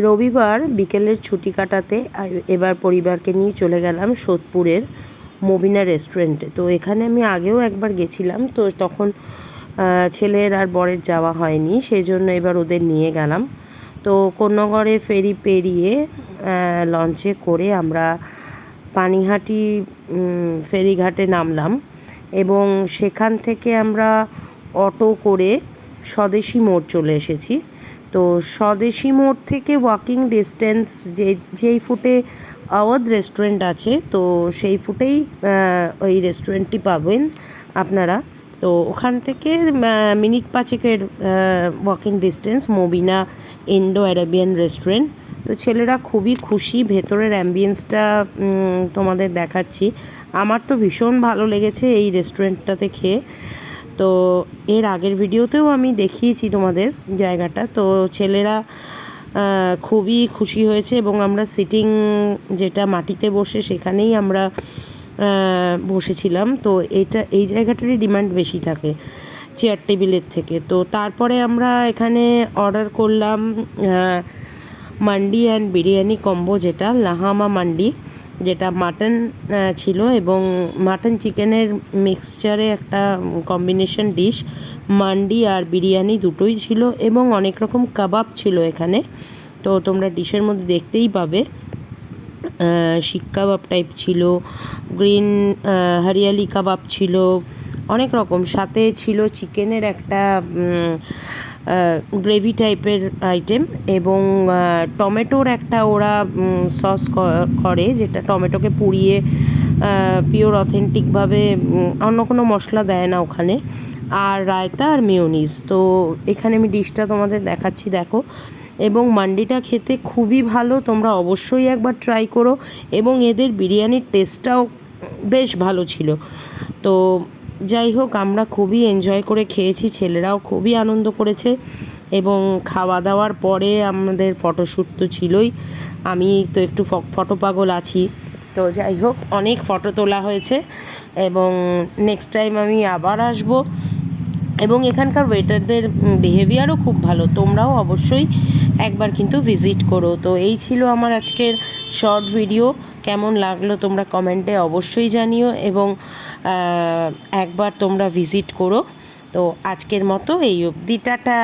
রবিবার বিকেলের ছুটি কাটাতে এবার পরিবারকে নিয়ে চলে গেলাম সোদপুরের মবিনা রেস্টুরেন্টে। তো এখানে আমি আগেও একবার গেছিলাম, তো তখন ছেলের আর বরের যাওয়া হয়নি, সেই জন্য এবার ওদের নিয়ে গেলাম। তো কোন্নগরে ফেরি পেরিয়ে লঞ্চে করে আমরা পানিহাটি ফেরিঘাটে নামলাম এবং সেখান থেকে আমরা অটো করে স্বদেশী মোড় চলে এসেছি। তো স্বদেশী মোড় থেকে ওয়াকিং ডিস্টেন্স যেই ফুটে আওয়াধ রেস্টুরেন্ট আছে, তো সেই ফুটেই ওই রেস্টুরেন্টটি পাবেন আপনারা। তো ওখান থেকে মিনিট 5-এর walking distance Mobina Indo Arabian restaurant. তো ছেলেরা খুবই খুশি, ভেতরের অ্যাম্বিয়েন্সটা তোমাদের দেখাচ্ছি। আমার তো ভীষণ ভালো লেগেছে এই রেস্টুরেন্টটাতে খেয়ে। তো এর আগের ভিডিওতেও আমি দেখিয়েছি তোমাদের জায়গাটা। তো ছেলেরা খুবই খুশি হয়েছে এবং আমরা সিটিং যেটা মাটিতে বসে সেখানেই আমরা বসেছিলাম। তো এই জায়গাটারই ডিমান্ড বেশি থাকে চেয়ার টেবিলের থেকে। তো তারপরে আমরা এখানে অর্ডার করলাম মান্ডি অ্যান্ড বিরিয়ানি কম্বো, যেটা লাহামা মান্ডি, যেটা মাটন ছিল এবং মাটন চিকেনের মিক্সচারে একটা কম্বিনেশন ডিশ। মান্ডি আর বিরিয়ানি দুটোই ছিল এবং অনেক রকম কাবাব ছিল এখানে। তো তোমরা ডিশের মধ্যে দেখতেই পাবে, শিক কাবাব টাইপ ছিল, গ্রিন হরিয়ালি কাবাব ছিল, অনেক রকম। সাথে ছিল চিকেনের একটা গ্রেভি টাইপের আইটেম এবং টমেটোর একটা ওরা সস করে, যেটা টমেটোকে পুড়িয়ে পিওর অথেন্টিকভাবে, অন্য কোনো মশলা দেয় না ওখানে, আর রায়তা আর মেয়োনিজ। তো এখানে আমি ডিশটা তোমাদের দেখাচ্ছি, দেখো। এবং মান্ডিটা খেতে খুবই ভালো, তোমরা অবশ্যই একবার ট্রাই করো। এবং এদের বিরিয়ানির টেস্টটাও বেশ ভালো ছিল। তো যাই হোক, আমরা খুবই এনজয় করে খেয়েছি, ছেলেরাও খুবই আনন্দ করেছে। এবং খাওয়া দাওয়ার পরে আমাদের ফটোশ্যুট তো ছিলই, আমি তো একটু ফটো পাগল আছি। তো যাই হোক, অনেক ফটো তোলা হয়েছে এবং নেক্সট টাইম আমি আবার আসব। এবং এখানকার ওয়েটারদের বিহেভিয়ারও খুব ভালো, তোমরাও অবশ্যই একবার কিন্তু ভিজিট করো। তো এই ছিল আমার আজকের শর্ট ভিডিও। কেমন লাগলো তোমরা কমেন্টে অবশ্যই জানিও এবং একবার তোমরা ভিজিট করো। তো আজকের মতো এই অবধি, টাটা।